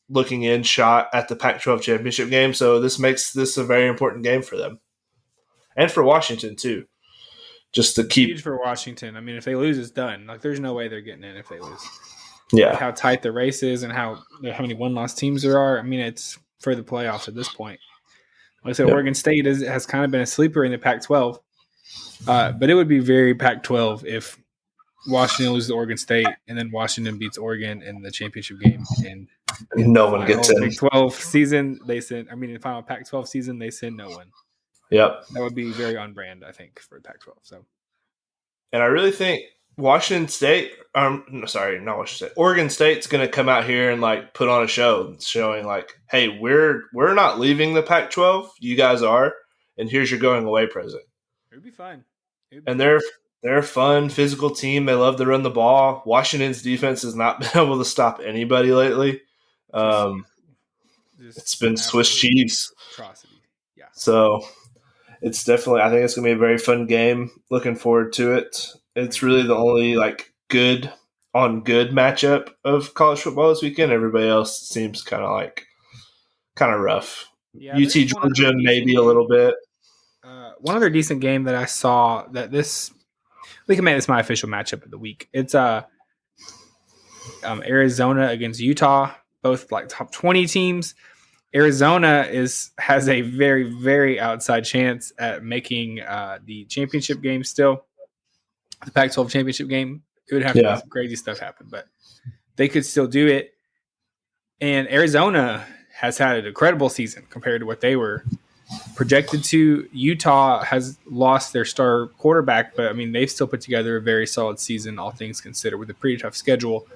looking in shot at the Pac-12 championship game, so this makes this a very important game for them, and for Washington too. Just to keep huge for Washington. I mean, if they lose, it's done. There's no way they're getting in if they lose. Yeah, how tight the race is and how many one-loss teams there are. I mean, it's for the playoffs at this point. Like I said, Oregon State has kind of been a sleeper in the Pac-12, but it would be very Pac-12 if Washington loses to Oregon State, and then Washington beats Oregon in the championship game. And no one gets in. Big 12 season, they send. I mean, in the final Pac-12 season, they send no one. Yep, that would be very on brand, I think, for Pac-12. So, and I really think Washington State. Not Washington State. Oregon State's going to come out here and put on a show, showing hey, we're not leaving the Pac-12. You guys are, and here's your going away present. It'd be fine. And they're a fun, physical team. They love to run the ball. Washington's defense has not been able to stop anybody lately. It's been Swiss absolute cheese. atrocity. Yeah. So it's definitely, I think it's going to be a very fun game. Looking forward to it. It's really the only good matchup of college football this weekend. Everybody else seems kind of rough. Yeah, UT there's one other Georgia decent maybe a game. little bit. One other decent game that I saw that we can make this my official matchup of the week. It's Arizona against Utah, both like top 20 teams. Arizona has a very, very outside chance at making the championship game still, the Pac-12 championship game. It would have to be some crazy stuff happen, but they could still do it. And Arizona has had an incredible season compared to what they were projected to. Utah has lost their star quarterback, but I mean, they've still put together a very solid season, all things considered, with a pretty tough schedule.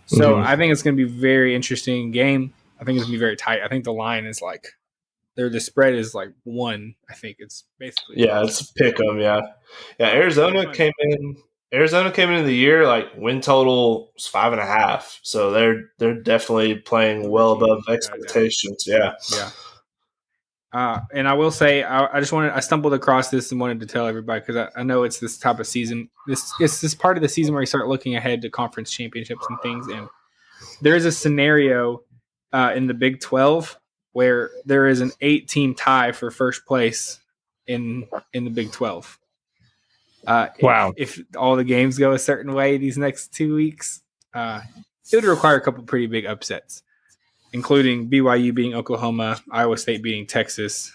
So I think it's going to be a very interesting game. I think it's going to be very tight. I think the line is the spread is 1. I think it's basically. Yeah, it's pick 'em. Yeah. Arizona came in the year win total was 5.5. So they're definitely playing well above expectations. Yeah. And I will say, I stumbled across this and wanted to tell everybody because I know it's this type of season. It's this part of the season where you start looking ahead to conference championships and things. And there is a scenario in the Big 12 where there is an 8-team tie for first place in the Big 12. Wow. If all the games go a certain way these next 2 weeks, it would require a couple pretty big upsets, including BYU beating Oklahoma, Iowa State beating Texas,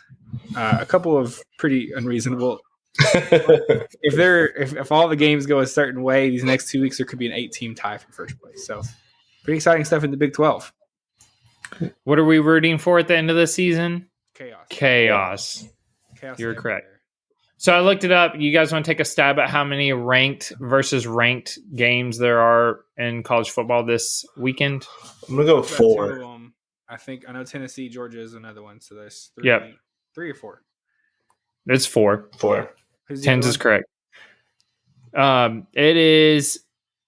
a couple of pretty unreasonable. if all the games go a certain way these next 2 weeks, there could be an 8-team tie for first place. So pretty exciting stuff in the Big 12. What are we rooting for at the end of the season? Chaos. You're correct. So I looked it up. You guys want to take a stab at how many ranked versus ranked games there are in college football this weekend? I'm going to go with 4. I know Tennessee, Georgia is another one. So there's 3 or 4. It's 4. 4. Tens is correct. It is,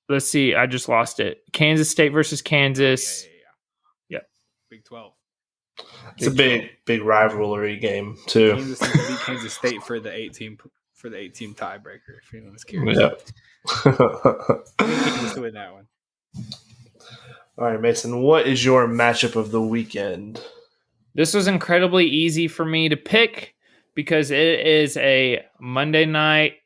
let's see, I just lost it. Kansas State versus Kansas. Yeah. Big 12. It's a big rivalry game too. Kansas State beat Kansas State for the 8-team tiebreaker. If anyone's curious. Yeah. Kansas to win that one. All right, Mason. What is your matchup of the weekend? This was incredibly easy for me to pick because it is a Monday night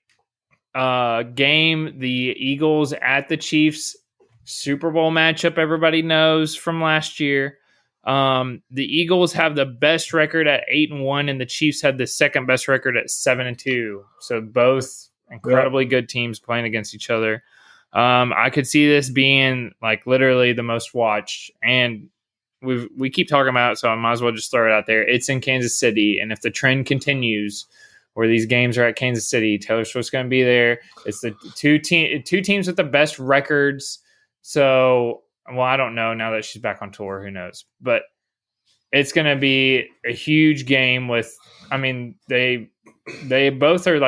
game. The Eagles at the Chiefs, Super Bowl matchup. Everybody knows from last year. The Eagles have the best record at 8-1, and the Chiefs had the second best record at 7-2. So both incredibly good teams playing against each other. I could see this being literally the most watched, and we keep talking about it, so I might as well just throw it out there. It's in Kansas City, and if the trend continues where these games are at Kansas City, Taylor Swift's going to be there. It's the two teams with the best records. So, well, I don't know now that she's back on tour. Who knows? But it's going to be a huge game with, I mean, they both are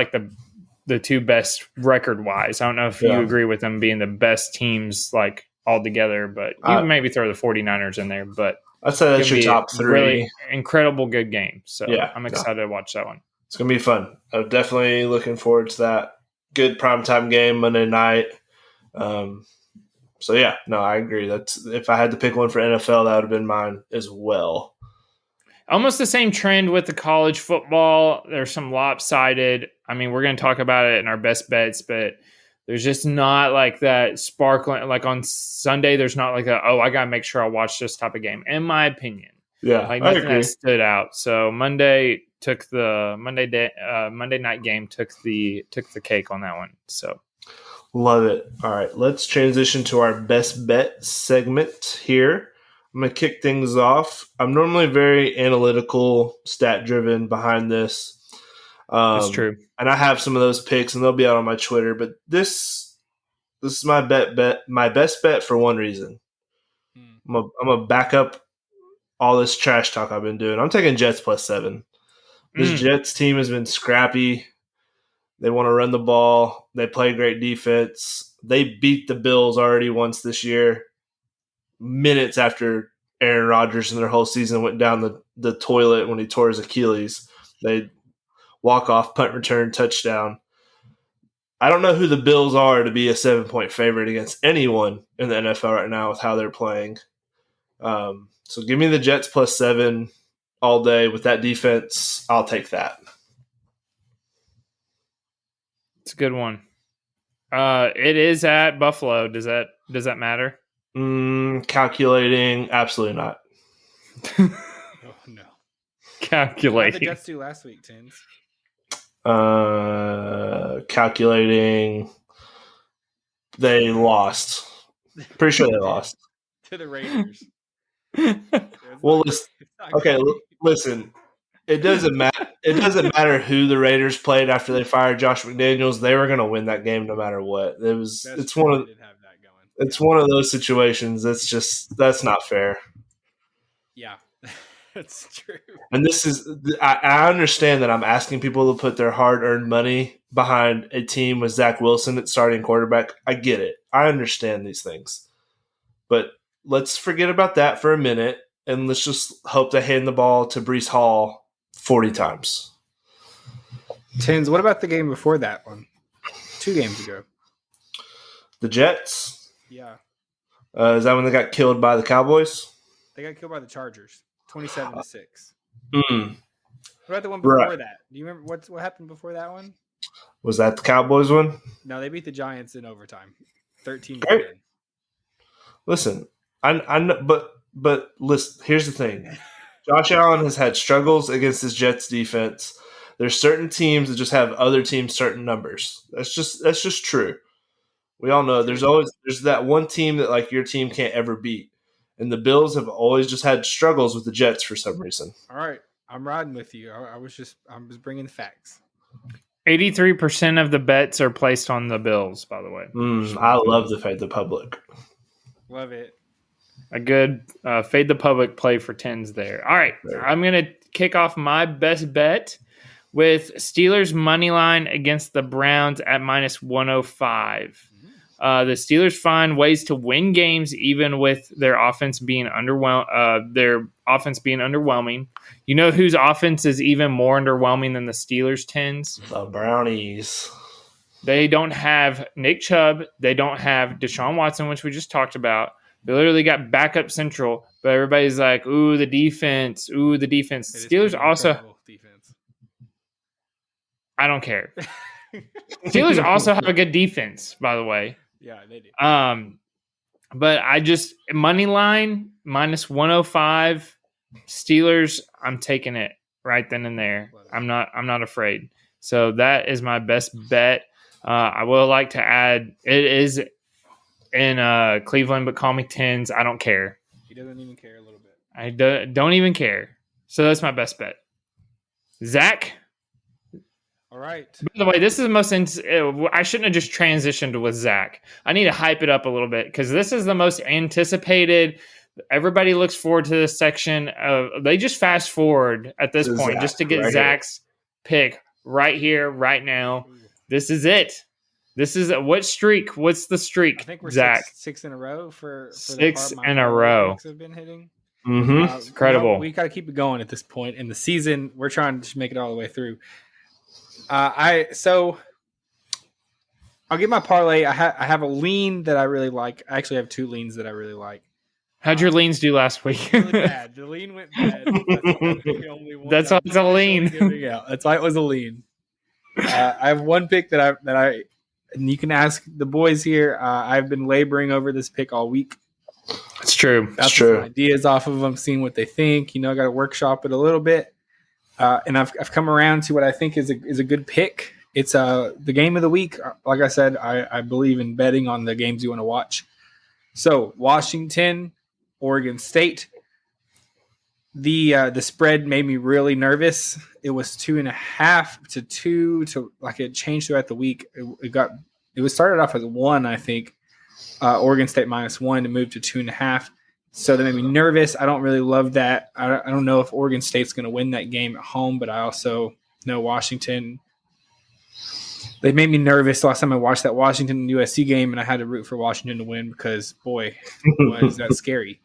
the two best record-wise. I don't know if you agree with them being the best teams all together, but you can maybe throw the 49ers in there. But I'd say that's your top 3. Really incredible good game. So I'm excited to watch that one. It's going to be fun. I'm definitely looking forward to that. Good primetime game Monday night. So, I agree. That's if I had to pick one for NFL, that would have been mine as well. Almost the same trend with the college football. There's some lopsided. I mean, we're going to talk about it in our best bets, but there's just not that sparkling. On Sunday, there's not I got to make sure I watch this type of game, in my opinion. Yeah, nothing that stood out. So Monday night game took the cake on that one. So. Love it. All right, let's transition to our best bet segment here. I'm going to kick things off. I'm normally very analytical, stat-driven behind this. That's true. And I have some of those picks, and they'll be out on my Twitter. But this is my my best bet for one reason. I'm gonna back up all this trash talk I've been doing. I'm taking Jets +7. This Jets team has been scrappy. They want to run the ball. They play great defense. They beat the Bills already once this year, minutes after Aaron Rodgers and their whole season went down the toilet when he tore his Achilles. They walk off, punt return, touchdown. I don't know who the Bills are to be a 7-point favorite against anyone in the NFL right now with how they're playing. So give me the Jets plus 7 all day with that defense. I'll take that. It's a good one. It is at Buffalo. Does that matter? Calculating, absolutely not. Oh no. Calculating. How did the Jets do last week, Tins? Calculating, they lost. Pretty sure they lost to the Raiders. Well, listen. It doesn't matter. It doesn't matter who the Raiders played after they fired Josh McDaniels. They were going to win that game no matter what. It's one of those situations. That's not fair. Yeah, that's true. And I understand that I'm asking people to put their hard-earned money behind a team with Zach Wilson at starting quarterback. I get it. I understand these things. But let's forget about that for a minute, and let's just hope they hand the ball to Breece Hall 40 times. Tins, what about the game before that one? 2 games ago. The Jets? Yeah. Is that when they got killed by the Cowboys? They got killed by the Chargers, 27-6. What about the one before that? Do you remember what happened before that one? Was that the Cowboys one? No, they beat the Giants in overtime, 13-10. Listen, I know, but listen. Here's the thing: Josh Allen has had struggles against his Jets defense. There's certain teams that just have other teams certain numbers. That's just true. We all know there's that one team that like your team can't ever beat, and the Bills have always just had struggles with the Jets for some reason. All right, I'm riding with you. I was bringing the facts. 83% of the bets are placed on the Bills, by the way. I love the fade the public. Love it. A good fade the public play for Tins there. All right, I'm going to kick off my best bet with Steelers money line against the Browns at minus 105. The Steelers find ways to win games even with their offense being underwhelming. You know whose offense is even more underwhelming than the Steelers, Tins? The Brownies. They don't have Nick Chubb. They don't have Deshaun Watson, which we just talked about. They literally got backup central, but everybody's like, ooh, the defense. Ooh, the defense. Steelers also defense. I don't care. Steelers also have a good defense, by the way. Yeah, they do. But I just money line minus 105 Steelers. I'm taking it right then and there. I'm not afraid. So that is my best bet. I will like to add it is in Cleveland, but call me Tins. I don't care. He doesn't even care a little bit. I don't even care. So that's my best bet. Zach. All right. By the way, this is the most. I shouldn't have just transitioned with Zach. I need to hype it up a little bit because this is the most anticipated. Everybody looks forward to this section. They just fast forward at this point just to get Zach's pick right here, right now. This is it. This is what streak? What's the streak? I think we're Zach. six in a row for 6 in a row. Have been hitting. It's incredible. We got to keep it going at this point in the season. We're trying to make it all the way through. So I'll get my parlay. I have a lean that I really like. I actually have 2 leans that I really like. How'd your leans do last week? Really bad. The lean went bad. That's why it's a lean. That's why it was a lean. I have one pick that I and you can ask the boys here. I've been laboring over this pick all week. It's true. That's true. Ideas off of them, seeing what they think. I got to workshop it a little bit. And I've come around to what I think is a good pick. It's the game of the week. Like I said, I believe in betting on the games you want to watch. So Washington, Oregon State. The spread made me really nervous. It was 2.5 to 2 to like it changed throughout the week. It was started off as 1, I think. Oregon State -1 to move to 2.5. So that made me nervous. I don't really love that. I don't know if Oregon State's going to win that game at home, but I also know Washington. They made me nervous last time I watched that Washington USC game, and I had to root for Washington to win because, boy, was that scary.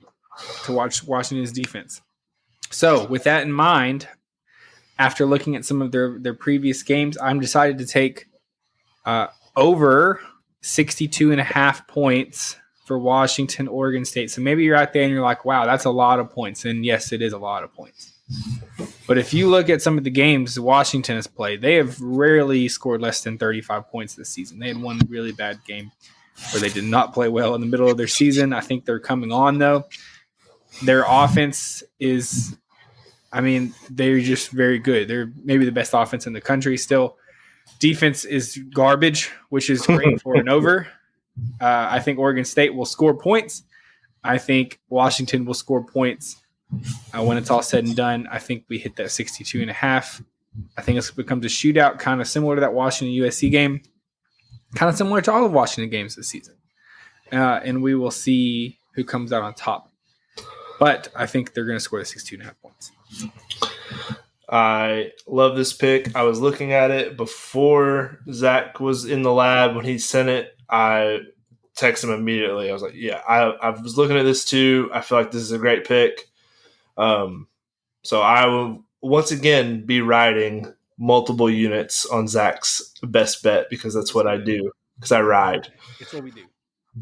to watch Washington's defense. So with that in mind, after looking at some of their previous games, I'm decided to take over 62.5 points for Washington, Oregon State. So maybe you're out there and you're like, wow, that's a lot of points. And yes, it is a lot of points. But if you look at some of the games Washington has played, they have rarely scored less than 35 points this season. They had one really bad game where they did not play well in the middle of their season. I think they're coming on, though. Their offense is, they're just very good. They're maybe the best offense in the country still. Defense is garbage, which is great for an over. I think Oregon State will score points. I think Washington will score points. When it's all said and done, I think we hit that 62.5. I think it becomes a shootout, kind of similar to that Washington USC game, kind of similar to all of Washington games this season. And we will see who comes out on top. But I think they're going to score the 62.5 points. I love this pick. I was looking at it before Zach was in the lab. When he sent it, I texted him immediately. I was like, yeah, I was looking at this too. I feel like this is a great pick. So I will once again be riding multiple units on Zach's best bet because that's what I do, because I ride. It's what we do.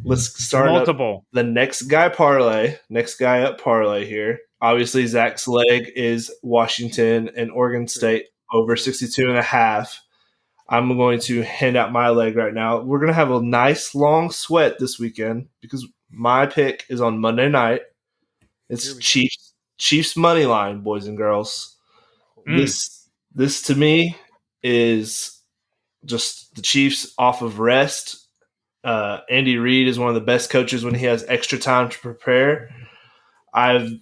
Let's start multiple. Up the next guy up parlay here. Obviously, Zach's leg is Washington and Oregon State over 62.5. I'm going to hand out my leg right now. We're going to have a nice long sweat this weekend because my pick is on Monday night. It's Chiefs money line, boys and girls. This to me is just the Chiefs off of rest. Andy Reid is one of the best coaches when he has extra time to prepare. I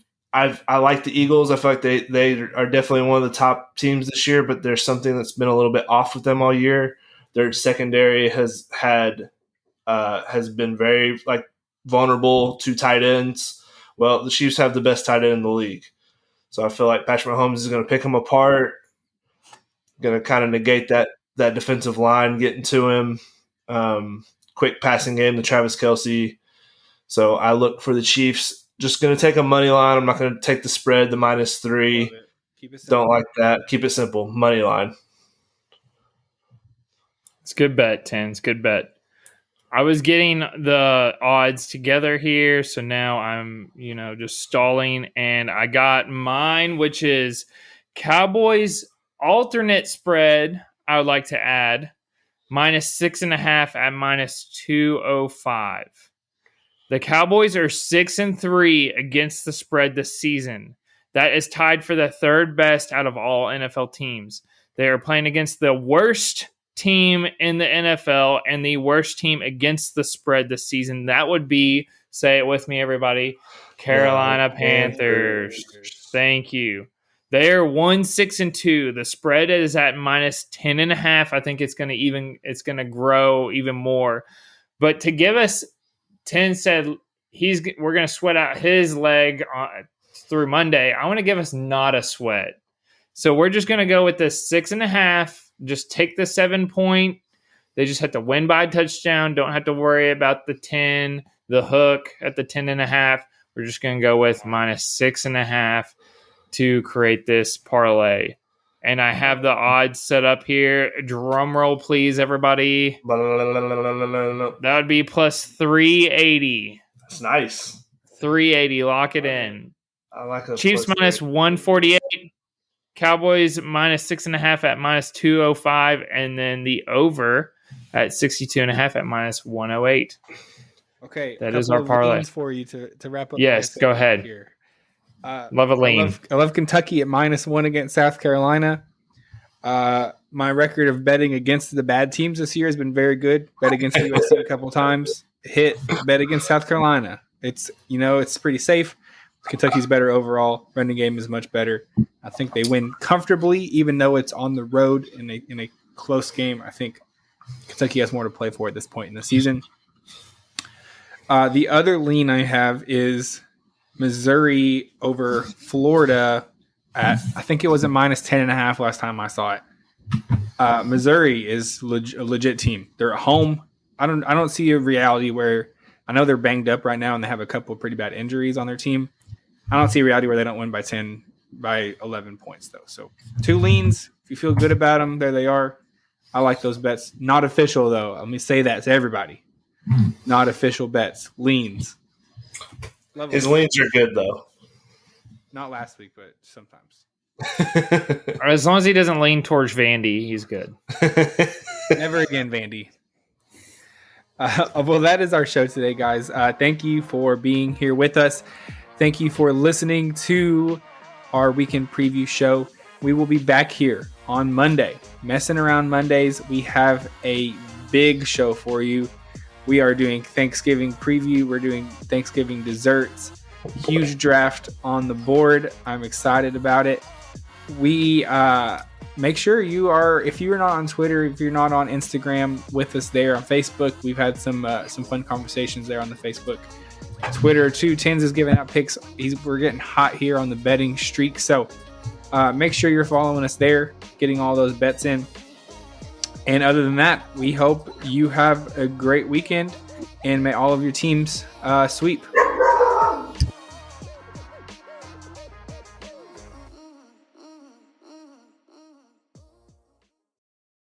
like the Eagles. I feel like they are definitely one of the top teams this year, but there's something that's been a little bit off with them all year. Their secondary has been very vulnerable to tight ends. Well, the Chiefs have the best tight end in the league. So I feel like Patrick Mahomes is going to pick them apart, going to kind of negate that defensive line getting to him. Quick passing game to Travis Kelce. So I look for the Chiefs. Just going to take a money line. I'm not going to take the spread, the -3. Keep it simple. Don't like that. Keep it simple. Money line. It's a good bet, Tin. It's a good bet. I was getting the odds together here, so now I'm, just stalling, and I got mine, which is Cowboys alternate spread. I would like to add -6.5 at -205. The Cowboys are 6-3 against the spread this season. That is tied for the third best out of all NFL teams. They are playing against the worst team in the NFL and the worst team against the spread this season. That would be, say it with me, everybody, Carolina Panthers. Thank you. They are 1-6-2. The spread is at -10.5. I think it's going to grow even more. But to give us, 10 said we're going to sweat out his leg through Monday. I want to give us not a sweat. So we're just going to go with the 6.5. Just take the 7 point. They just have to win by a touchdown. Don't have to worry about the 10, the hook at the 10.5. We're just going to go with -6.5 to create this parlay. And I have the odds set up here. Drum roll, please, everybody. That would be +380. That's nice. 380. Lock it in. I like a Chiefs -148. Cowboys -6.5 at -205, and then the over at 62.5 at -108. Okay, that is our parlay for you to wrap up. Yes, go ahead. Here. Love a lean. I love Kentucky at -1 against South Carolina. My record of betting against the bad teams this year has been very good. Bet against USC a couple times. Bet against South Carolina. It's it's pretty safe. Kentucky's better overall. Running game is much better. I think they win comfortably, even though it's on the road in a close game. I think Kentucky has more to play for at this point in the season. The other lean I have is Missouri over Florida at, I think it was at -10.5 last time I saw it. Missouri is a legit team. They're at home. I don't see a reality where, I know they're banged up right now and they have a couple of pretty bad injuries on their team, I don't see a reality where they don't win by 10, by 11 points, though. So 2 leans. If you feel good about them, there they are. I like those bets. Not official, though. Let me say that to everybody. Not official bets. Leans. His leans are good, though. Not last week, but sometimes. As long as he doesn't lean towards Vandy, he's good. Never again, Vandy. Well, that is our show today, guys. Thank you for being here with us. Thank you for listening to our weekend preview show. We will be back here on Monday. Messing Around Mondays. We have a big show for you. We are doing Thanksgiving preview. We're doing Thanksgiving desserts. Huge draft on the board. I'm excited about it. We make sure you are, if you're not on Twitter, if you're not on Instagram, with us there on Facebook. We've had some fun conversations there on the Facebook. Twitter too. Tins is giving out picks. We're getting hot here on the betting streak. So make sure you're following us there, getting all those bets in. And other than that, we hope you have a great weekend and may all of your teams sweep.